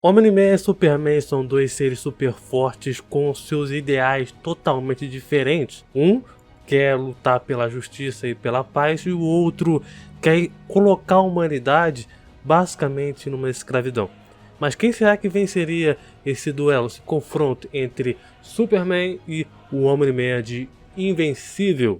Homem-Man e Superman são dois seres super fortes com seus ideais totalmente diferentes. Um quer lutar pela justiça e pela paz e o outro quer colocar a humanidade basicamente numa escravidão. Mas quem será que venceria esse duelo, esse confronto entre Superman e o Homem-Man de Invencível?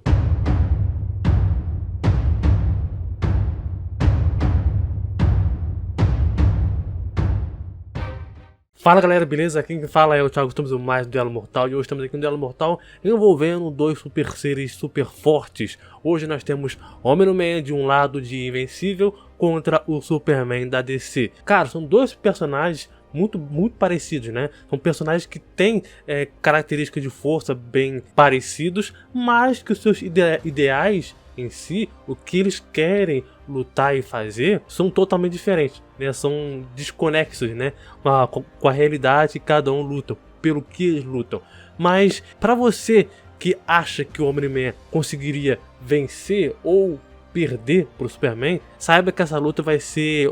Fala galera, beleza? Aqui quem fala é o Thiago, estamos mais no Duelo Mortal e hoje estamos aqui no Duelo Mortal envolvendo dois super seres super fortes. Hoje nós temos Homem-Man de um lado de Invencível contra o Superman da DC. Cara, são dois personagens muito parecidos, né? São personagens que têm características de força bem parecidos, mas que os seus ideais em si, o que eles querem lutar e fazer, são totalmente diferentes, né? São desconexos, né? Com a realidade que cada um luta, pelo que eles lutam. Mas para você que acha que o Homem-Man conseguiria vencer ou perder pro Superman, saiba que essa luta vai ser,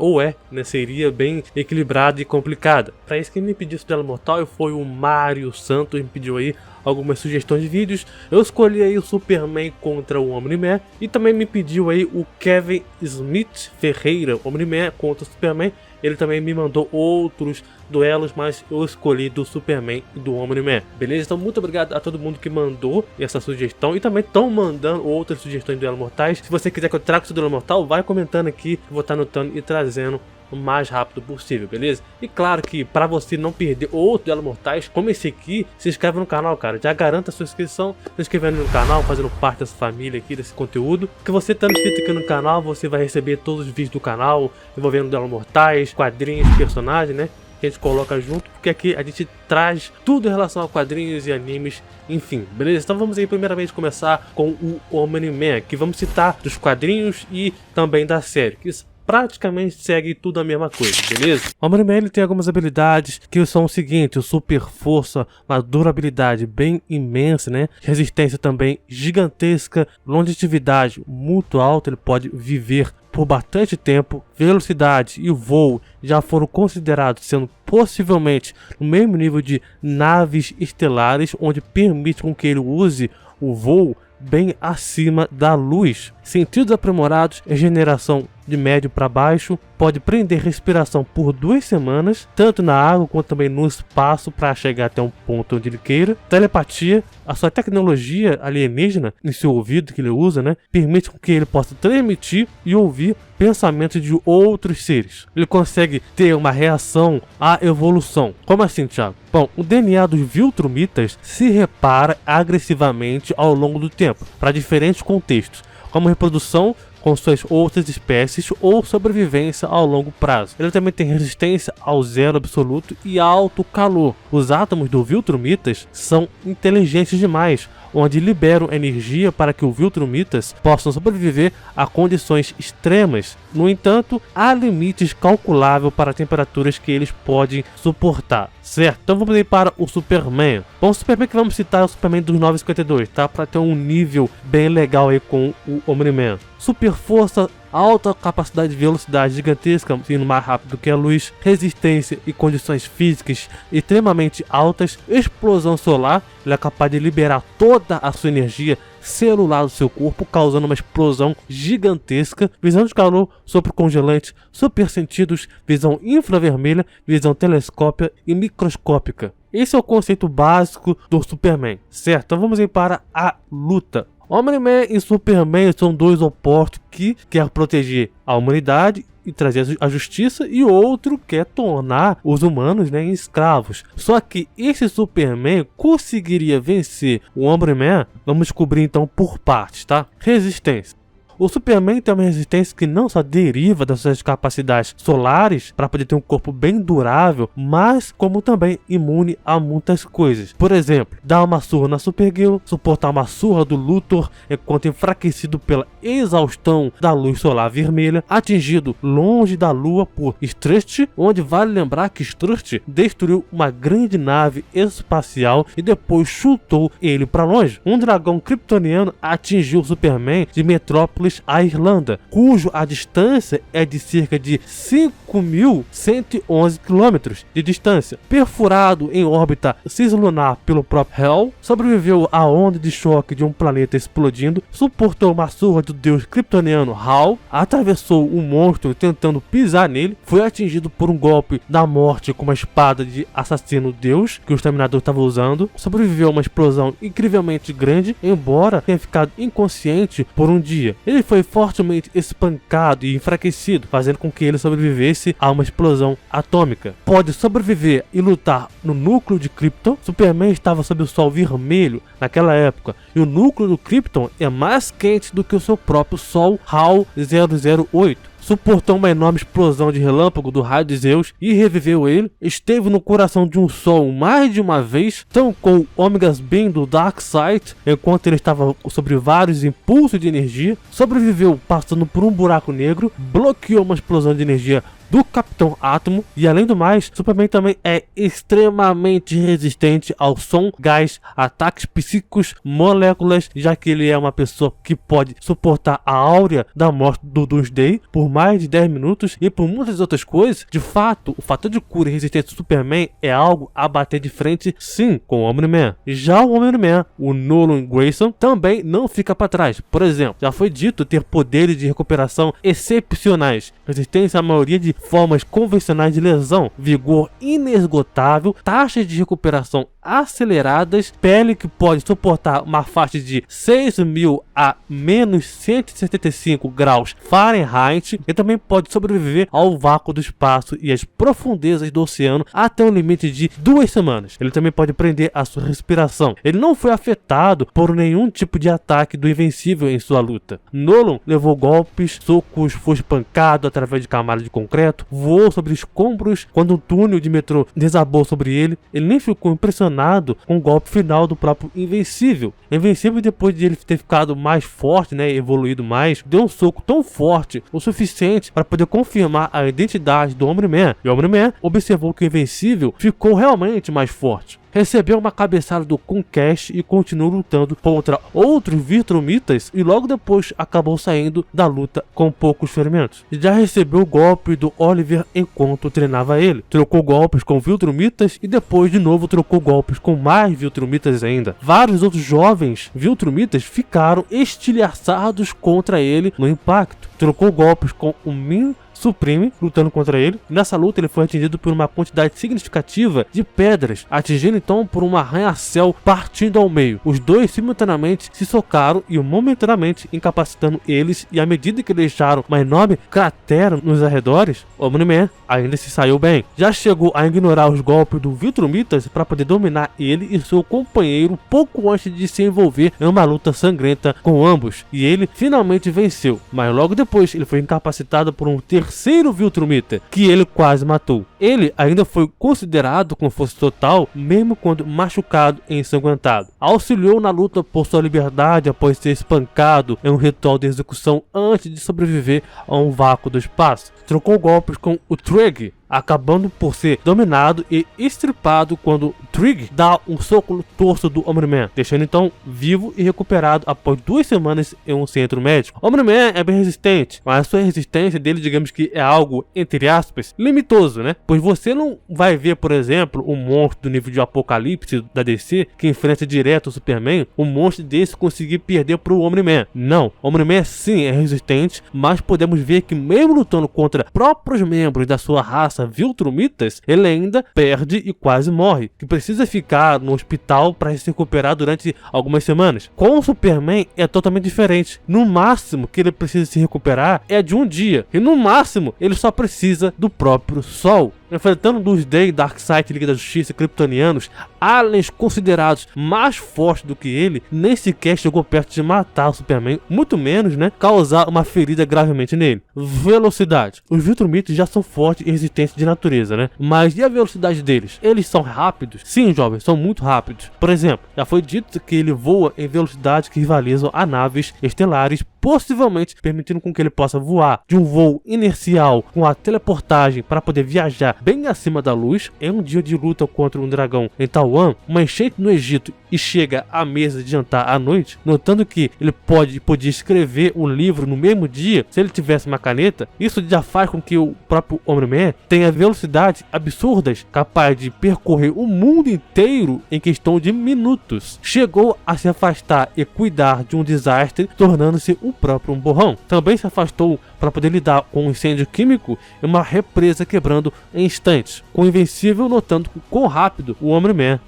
seria bem equilibrada e complicada. Para isso, quem me pediu esse duelo mortal foi o Mário Santos, me pediu aí algumas sugestões de vídeos. Eu escolhi aí o Superman contra o Homem-Man e também me pediu aí o Kevin Smith Ferreira, Homem-Man contra o Superman. Ele também me mandou outros duelos, mas eu escolhi do Superman e do Homem-Man. Beleza? Então muito obrigado a todo mundo que mandou essa sugestão e também estão mandando outras sugestões de duelos mortais. Se você quiser que eu traga esse duelo mortal, vai comentando aqui, eu vou estar anotando e trazendo o mais rápido possível, beleza? E claro que para você não perder outros duelos mortais como esse aqui, se inscreve no canal, cara. Já garanta a sua inscrição, se inscrevendo no canal, fazendo parte dessa família aqui, desse conteúdo. Que você estando inscrito aqui no canal, você vai receber todos os vídeos do canal envolvendo duelos mortais, quadrinhos, personagens, né? Que a gente coloca junto, porque aqui a gente traz tudo em relação a quadrinhos e animes, enfim, beleza? Então vamos aí primeiramente começar com o Homem-Man, que vamos citar dos quadrinhos e também da série, que praticamente segue tudo a mesma coisa, beleza? O Homem-Man ele tem algumas habilidades que são o seguinte: o super força, uma durabilidade bem imensa, né? Resistência também gigantesca, longevidade muito alta, ele pode viver por bastante tempo. Velocidade e o voo já foram considerados sendo possivelmente no mesmo nível de naves estelares, onde permite com que ele use o voo bem acima da luz. Sentidos aprimorados, regeneração de médio para baixo, pode prender respiração por 2 semanas, tanto na água quanto também no espaço para chegar até um ponto onde ele queira. Telepatia, a sua tecnologia alienígena em seu ouvido que ele usa, né, permite que ele possa transmitir e ouvir pensamentos de outros seres. Ele consegue ter uma reação à evolução. Como assim, Thiago? Bom, o DNA dos Viltrumitas se repara agressivamente ao longo do tempo, para diferentes contextos, como reprodução com suas outras espécies ou sobrevivência ao longo prazo. Ele também tem resistência ao zero absoluto e alto calor. Os átomos do Viltrumitas são inteligentes demais, onde liberam energia para que os Viltrumitas possam sobreviver a condições extremas. No entanto, há limites calculáveis para temperaturas que eles podem suportar, certo? Então vamos ir para o Superman. Bom, o Superman que vamos citar é o Superman dos 952, tá? Para ter um nível bem legal aí com o Homem-Man. Super força, alta capacidade de velocidade gigantesca, indo mais rápido que a luz, resistência e condições físicas extremamente altas, explosão solar, ele é capaz de liberar toda a sua energia celular do seu corpo, causando uma explosão gigantesca, visão de calor, sopro congelante, super sentidos, visão infravermelha, visão telescópica e microscópica. Esse é o conceito básico do Superman, certo? Então vamos ir para a luta. Homem-Man e Superman são dois opostos que quer proteger a humanidade e trazer a justiça, e outro quer tornar os humanos, né, em escravos. Só que esse Superman conseguiria vencer o Homem-Man? Vamos descobrir então por partes, tá? Resistência. O Superman tem uma resistência que não só deriva das suas capacidades solares para poder ter um corpo bem durável, mas como também imune a muitas coisas. Por exemplo, dar uma surra na Supergirl, suportar uma surra do Luthor enquanto enfraquecido pela exaustão da luz solar vermelha, atingido longe da Lua por Strut, onde vale lembrar que Strut destruiu uma grande nave espacial e depois chutou ele para longe. Um dragão kryptoniano atingiu o Superman de Metrópolis Londres à Irlanda, cujo a distância é de cerca de 5.111 km de distância. Perfurado em órbita cislunar pelo próprio Hell, sobreviveu à onda de choque de um planeta explodindo, suportou uma surra do deus kryptoniano Hal, atravessou um monstro tentando pisar nele, foi atingido por um golpe da morte com uma espada de assassino deus que o Exterminador estava usando, sobreviveu a uma explosão incrivelmente grande, embora tenha ficado inconsciente por um dia. Ele foi fortemente espancado e enfraquecido, fazendo com que ele sobrevivesse a uma explosão atômica. Pode sobreviver e lutar no núcleo de Krypton. Superman estava sob o sol vermelho naquela época, e o núcleo do Krypton é mais quente do que o seu próprio sol HAL 008. Suportou uma enorme explosão de relâmpago do raio de Zeus e reviveu ele. Esteve no coração de um sol mais de uma vez, tancou Omega's Beam do Darkseid enquanto ele estava sobre vários impulsos de energia. Sobreviveu passando por um buraco negro, bloqueou uma explosão de energia do Capitão Átomo, e além do mais, Superman também é extremamente resistente ao som, gás, ataques psíquicos, moléculas, já que ele é uma pessoa que pode suportar a áurea da morte do Doomsday por mais de 10 minutos e por muitas outras coisas. De fato, o fator de cura e resistência do Superman é algo a bater de frente, sim, com o Omni-Man. Já o Omni-Man, o Nolan Grayson, também não fica para trás. Por exemplo, já foi dito ter poderes de recuperação excepcionais, resistência à maioria de formas convencionais de lesão, vigor inesgotável, taxas de recuperação aceleradas, pele que pode suportar uma faixa de 6.000 a menos 175 graus Fahrenheit e também pode sobreviver ao vácuo do espaço e às profundezas do oceano até um limite de 2 semanas. Ele também pode prender a sua respiração. Ele não foi afetado por nenhum tipo de ataque do Invencível em sua luta. Nolan levou golpes, socos, foi espancado através de camadas de concreto, voou sobre escombros quando um túnel de metrô desabou sobre ele. Ele nem ficou impressionado com o golpe final do próprio Invencível. Invencível, depois de ele ter ficado mais forte, evoluído mais, deu um soco tão forte o suficiente para poder confirmar a identidade do Omni-Man. E o Omni-Man observou que o Invencível ficou realmente mais forte. Recebeu uma cabeçada do Conquest e continuou lutando contra outros Viltrumitas e logo depois acabou saindo da luta com poucos ferimentos. Já recebeu o golpe do Oliver enquanto treinava ele. Trocou golpes com Viltrumitas e depois de novo trocou golpes com mais Viltrumitas ainda. Vários outros jovens Viltrumitas ficaram estilhaçados contra ele no impacto. Trocou golpes com o Min Supreme lutando contra ele. Nessa luta ele foi atingido por uma quantidade significativa de pedras, atingindo então por um arranha-céu partindo ao meio. Os dois simultaneamente se socaram e momentaneamente incapacitando eles, e à medida que deixaram uma enorme cratera nos arredores, o Omni-Man ainda se saiu bem. Já chegou a ignorar os golpes do Viltrumitas para poder dominar ele e seu companheiro pouco antes de se envolver em uma luta sangrenta com ambos, e ele finalmente venceu, mas logo depois ele foi incapacitado por um terceiro Viltrumita, que ele quase matou. Ele ainda foi considerado com força total, mesmo quando machucado e ensanguentado. Auxiliou na luta por sua liberdade após ser espancado em um ritual de execução antes de sobreviver a um vácuo do espaço. Trocou golpes com o Trig, acabando por ser dominado e estripado quando Trig dá um soco no torso do Omni-Man, deixando então vivo e recuperado após 2 semanas em um centro médico. O Omni-Man é bem resistente, mas a sua resistência dele, digamos que é algo, entre aspas, limitoso, Pois você não vai ver, por exemplo, um monstro do nível de Apocalipse da DC que enfrenta direto o Superman, um monstro desse conseguir perder pro Omni-Man. Não, o Omni-Man sim é resistente, mas podemos ver que mesmo lutando contra próprios membros da sua raça Viltrumitas, ele ainda perde e quase morre, que precisa ficar no hospital para se recuperar durante algumas semanas. Com o Superman é totalmente diferente. No máximo que ele precisa se recuperar é de um dia, e no máximo ele só precisa do próprio Sol. Enfrentando Doomsday, Darkseid, Liga da Justiça, Kryptonianos, aliens considerados mais fortes do que ele, nem sequer chegou perto de matar o Superman, muito menos, causar uma ferida gravemente nele. Velocidade. Os Viltrumitas já são fortes e resistentes de natureza, mas e a velocidade deles? Eles são rápidos? Sim, jovens, são muito rápidos. Por exemplo, já foi dito que ele voa em velocidades que rivalizam a naves estelares, possivelmente permitindo com que ele possa voar de um voo inercial com a teleportagem para poder viajar bem acima da luz. Em um dia de luta contra um dragão em Taiwan, uma enchente no Egito e chega à mesa de jantar à noite, notando que ele podia escrever um livro no mesmo dia se ele tivesse uma caneta, isso já faz com que o próprio Homem-Man tenha velocidades absurdas, capaz de percorrer o mundo inteiro em questão de minutos. Chegou a se afastar e cuidar de um desastre, tornando-se o próprio um borrão. Também se afastou para poder lidar com um incêndio químico e uma represa quebrando em instantes, com o Invencível notando quão rápido o Homem-Man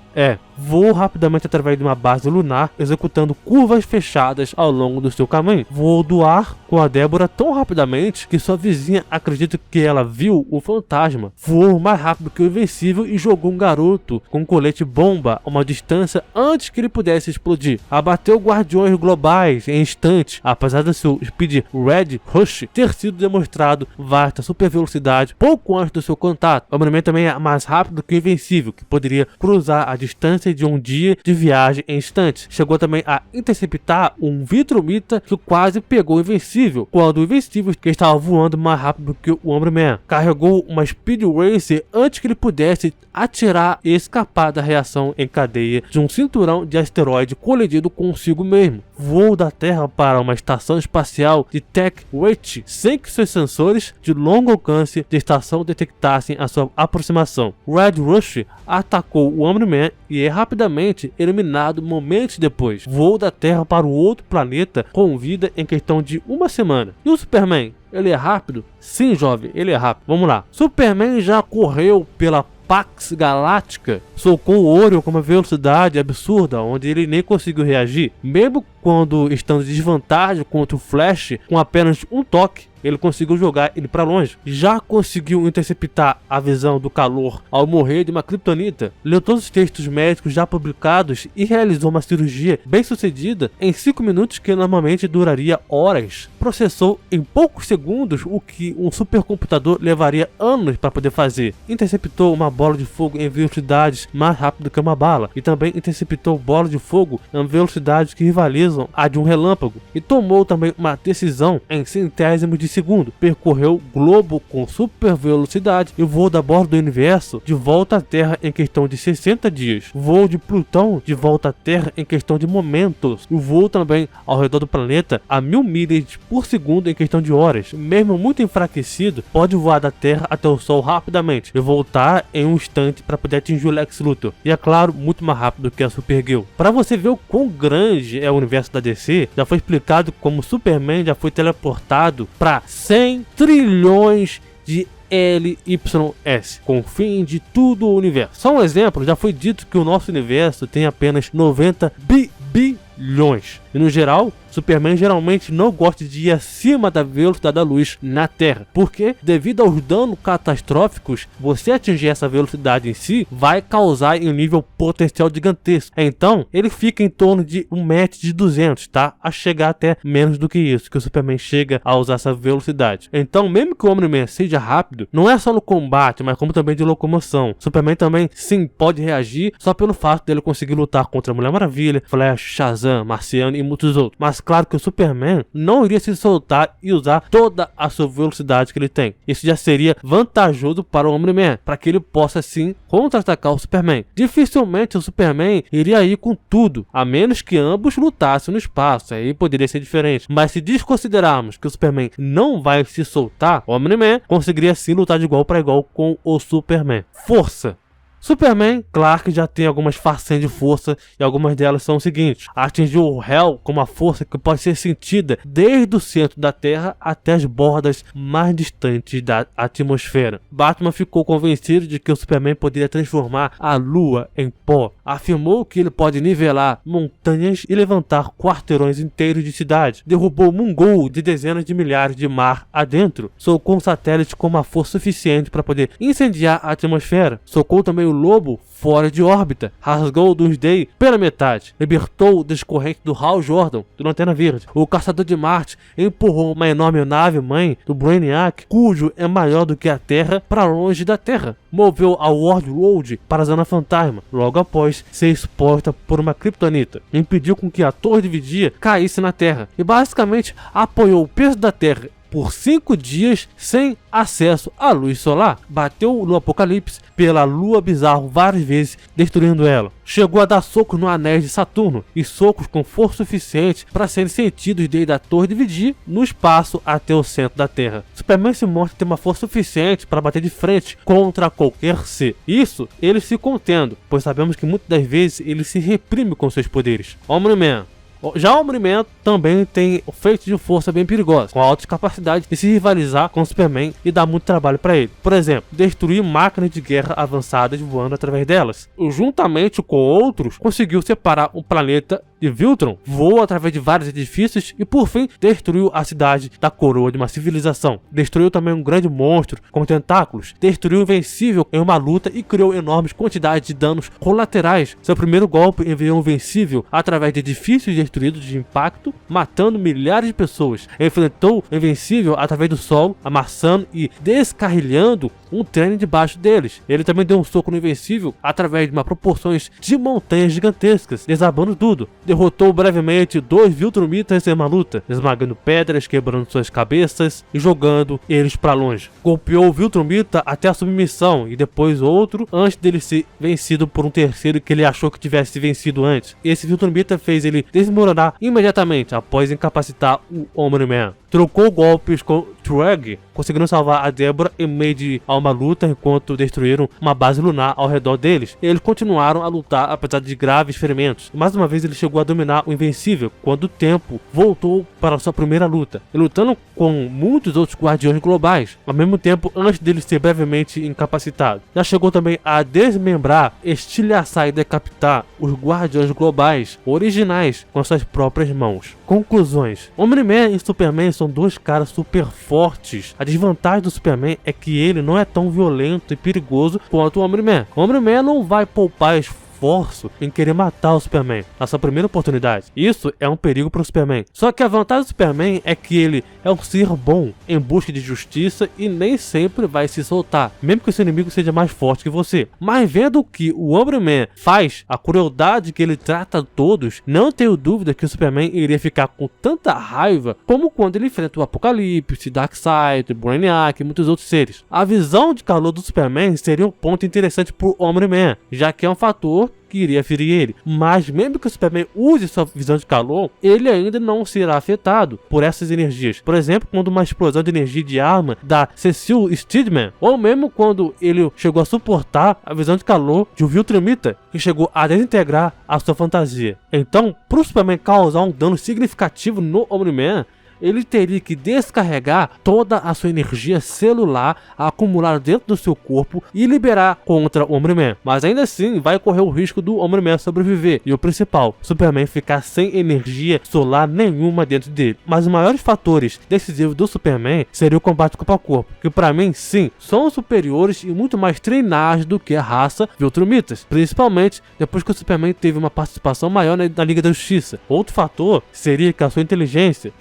voou rapidamente através de uma base lunar, executando curvas fechadas ao longo do seu caminho. Voou do ar com a Débora tão rapidamente que sua vizinha acredita que ela viu o fantasma. Voou mais rápido que o Invencível e jogou um garoto com um colete bomba a uma distância antes que ele pudesse explodir. Abateu guardiões globais em instantes, apesar do seu Speed Red Rush ter sido demonstrado vasta super velocidade pouco antes do seu contato. O Homem-Man também é mais rápido que o Invencível, que poderia cruzar a distância de um dia de viagem em instantes. Chegou também a interceptar um Vitromita que quase pegou o Invencível, quando o Invencível, que estava voando mais rápido que o Homem-Man, carregou uma Speed Racer antes que ele pudesse atirar e escapar da reação em cadeia de um cinturão de asteroide colidido consigo mesmo. Voou da Terra para uma estação espacial de Tech Wait sem que seus sensores de longo alcance de estação detectassem a sua aproximação. Red Rush atacou o Homem-Man e é rapidamente eliminado momentos depois. Voou da Terra para o outro planeta com vida em questão de uma semana. E o Superman? Ele é rápido? Sim, jovem, ele é rápido. Vamos lá. Superman já correu pela Pax Galáctica, socou o Orion com uma velocidade absurda, onde ele nem conseguiu reagir. Mesmo quando estando de desvantagem contra o Flash, com apenas um toque, ele conseguiu jogar ele para longe. Já conseguiu interceptar a visão do calor ao morrer de uma kryptonita. Leu todos os textos médicos já publicados e realizou uma cirurgia bem sucedida em 5 minutos que normalmente duraria horas. Processou em poucos segundos o que um supercomputador levaria anos para poder fazer. Interceptou uma bola de fogo em velocidades mais rápidas que uma bala. E também interceptou bola de fogo em velocidades que rivalizam a de um relâmpago. E tomou também uma decisão em centésimos de segundo. Percorreu o globo com super velocidade e voou da borda do universo de volta à Terra em questão de 60 dias. Voo de Plutão de volta à Terra em questão de momentos. E voou também ao redor do planeta a 1000 milhas por segundo em questão de horas. Mesmo muito enfraquecido, pode voar da Terra até o Sol rapidamente e voltar em um instante para poder atingir o Lex Luthor. E é claro, muito mais rápido que a Supergirl. Para você ver o quão grande é o universo da DC, já foi explicado como Superman já foi teleportado para 100 trilhões de LYS, com o fim de tudo o universo. Só um exemplo, já foi dito que o nosso universo tem apenas 90 bilhões. E no geral, Superman geralmente não gosta de ir acima da velocidade da luz na Terra, porque devido aos danos catastróficos, você atingir essa velocidade em si vai causar em um nível potencial gigantesco. Então, ele fica em torno de 1,2 m, tá? A chegar até menos do que isso, que o Superman chega a usar essa velocidade. Então, mesmo que o Homem-Man seja rápido, não é só no combate, mas como também de locomoção. Superman também, sim, pode reagir só pelo fato dele conseguir lutar contra a Mulher Maravilha, Flash, Shazam, Marciano e muitos outros. Mas claro que o Superman não iria se soltar e usar toda a sua velocidade que ele tem. Isso já seria vantajoso para o Homem-Man, para que ele possa sim contra-atacar o Superman. Dificilmente o Superman iria ir com tudo, a menos que ambos lutassem no espaço, aí poderia ser diferente. Mas se desconsiderarmos que o Superman não vai se soltar, o Homem-Man conseguiria sim lutar de igual para igual com o Superman. Força. Superman, Clark já tem algumas façanhas de força e algumas delas são o seguinte: atingiu o Hell com uma força que pode ser sentida desde o centro da Terra até as bordas mais distantes da atmosfera. Batman ficou convencido de que o Superman poderia transformar a Lua em pó. Afirmou que ele pode nivelar montanhas e levantar quarteirões inteiros de cidade. Derrubou Mongol de dezenas de milhares de mar adentro. Socou um satélite com uma força suficiente para poder incendiar a atmosfera. Socou também o Lobo fora de órbita, rasgou o Doomsday pela metade, libertou o descorrente do Hal Jordan, do Lanterna Verde. O Caçador de Marte empurrou uma enorme nave-mãe do Brainiac, cujo é maior do que a Terra, para longe da Terra. Moveu a World para a Zona Fantasma, logo após ser exposta por uma kryptonita. Impediu com que a Torre de Vigia caísse na Terra e basicamente apoiou o peso da Terra por 5 dias sem acesso à luz solar. Bateu no Apocalipse pela lua bizarro várias vezes, destruindo ela. Chegou a dar socos no anéis de Saturno, e socos com força suficiente para serem sentidos desde a torre de Vigia no espaço até o centro da Terra. Superman se mostra ter uma força suficiente para bater de frente contra qualquer ser. Isso ele se contendo, pois sabemos que muitas das vezes ele se reprime com seus poderes. Omni-Man. Já o Omni-Man também tem feitos de força bem perigosos, com altas capacidades de se rivalizar com o Superman e dar muito trabalho para ele. Por exemplo, destruir máquinas de guerra avançadas voando através delas. Juntamente com outros, conseguiu separar um planeta de Viltron, voou através de vários edifícios e por fim destruiu a cidade da coroa de uma civilização. Destruiu também um grande monstro com tentáculos, destruiu o Invencível em uma luta e criou enormes quantidades de danos colaterais. Seu primeiro golpe enviou o Invencível através de edifícios destruídos de impacto, matando milhares de pessoas. Enfrentou o Invencível através do solo, amassando e descarrilhando um trem debaixo deles. Ele também deu um soco no Invencível através de proporções de montanhas gigantescas, desabando tudo. Derrotou brevemente 2 Viltrumitas em uma luta, esmagando pedras, quebrando suas cabeças e jogando eles para longe. Golpeou o Viltrumita até a submissão e depois outro, antes dele ser vencido por um terceiro que ele achou que tivesse vencido antes. Esse Viltrumita fez ele desmoronar imediatamente após incapacitar o Omni-Man. Trocou golpes com Trug, conseguindo salvar a Deborah em meio a uma luta enquanto destruíram uma base lunar ao redor deles. Eles continuaram a lutar apesar de graves ferimentos. Mais uma vez ele chegou a dominar o Invencível quando o tempo voltou para sua primeira luta, e lutando com muitos outros guardiões globais, ao mesmo tempo antes dele ser brevemente incapacitado. Já chegou também a desmembrar, estilhaçar e decapitar os guardiões globais originais com suas próprias mãos. Conclusões: Omni-Man e Superman são dois caras super fortes. A desvantagem do Superman é que ele não é tão violento e perigoso quanto o Omni-Man. O Omni-Man não vai poupar esforço em querer matar o Superman na sua primeira oportunidade. Isso é um perigo para o Superman. Só que a vantagem do Superman é que ele é um ser bom em busca de justiça e nem sempre vai se soltar, mesmo que o seu inimigo seja mais forte que você. Mas vendo o que o Omni-Man faz, a crueldade que ele trata todos, não tenho dúvida que o Superman iria ficar com tanta raiva como quando ele enfrenta o Apocalipse, Darkseid, Brainiac e muitos outros seres. A visão de calor do Superman seria um ponto interessante para o Omni-Man, já que é um fator que iria ferir ele, mas mesmo que o Superman use sua visão de calor, ele ainda não será afetado por essas energias. Por exemplo, quando uma explosão de energia de arma da Cecil Steedman, ou mesmo quando ele chegou a suportar a visão de calor de um Viltrumita, que chegou a desintegrar a sua fantasia. Então, para o Superman causar um dano significativo no Omni-Man, ele teria que descarregar toda a sua energia celular acumulada dentro do seu corpo e liberar contra o Omni-Man. Mas ainda assim vai correr o risco do Omni-Man sobreviver e o principal, Superman ficar sem energia solar nenhuma dentro dele. Mas os maiores fatores decisivos do Superman seria o combate corpo a corpo, que para mim sim, são superiores e muito mais treinados do que a raça Viltrumitas, principalmente depois que o Superman teve uma participação maior na Liga da Justiça. Outro fator seria que a sua inteligência,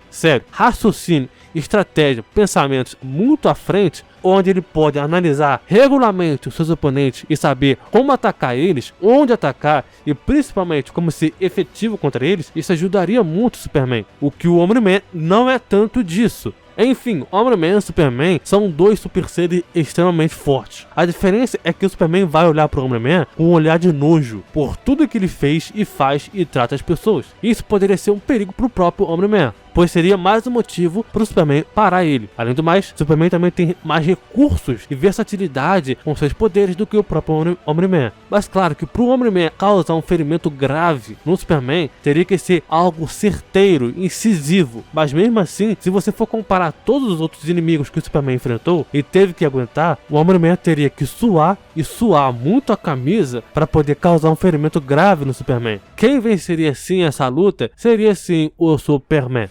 sério, raciocínio, estratégia, pensamentos muito à frente, onde ele pode analisar regularmente os seus oponentes e saber como atacar eles, onde atacar e principalmente como ser efetivo contra eles. Isso ajudaria muito o Superman, o que o Omni-Man não é tanto disso. Enfim, Omni-Man e Superman são dois super seres extremamente fortes. A diferença é que o Superman vai olhar para o Omni-Man com um olhar de nojo por tudo que ele fez e faz e trata as pessoas. Isso poderia ser um perigo para o próprio Omni-Man, pois seria mais um motivo para o Superman parar ele. Além do mais, Superman também tem mais recursos e versatilidade com seus poderes do que o próprio Omni-Man. Mas claro que para o Omni-Man causar um ferimento grave no Superman, teria que ser algo certeiro, incisivo. Mas mesmo assim, se você for comparar todos os outros inimigos que o Superman enfrentou e teve que aguentar, o Omni-Man teria que suar e suar muito a camisa para poder causar um ferimento grave no Superman. Quem venceria sim essa luta seria sim o Superman.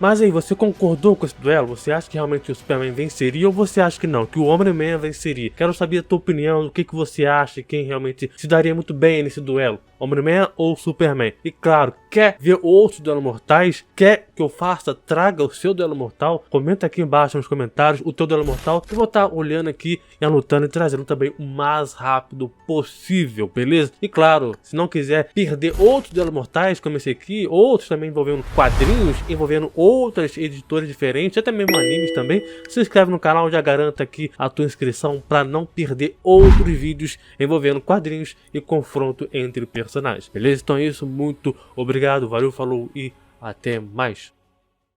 Mas aí, você concordou com esse duelo? Você acha que realmente o Superman venceria ou você acha que não, que o Homem-Man venceria? Quero saber a tua opinião, o que você acha, quem realmente se daria muito bem nesse duelo, Homem-Man ou Superman? E claro, quer ver outros duelos mortais? Quer que eu traga o seu duelo mortal? Comenta aqui embaixo nos comentários o teu duelo mortal, que eu vou estar olhando aqui e anotando e trazendo também o mais rápido possível, beleza? E claro, se não quiser perder outros duelos mortais como esse aqui, outros também envolvendo quadrinhos, envolvendo outras editoras diferentes, até mesmo animes também, se inscreve no canal, já garanta aqui a tua inscrição para não perder outros vídeos envolvendo quadrinhos e confronto entre personagens, beleza? Então é isso, muito obrigado, valeu, falou e até mais.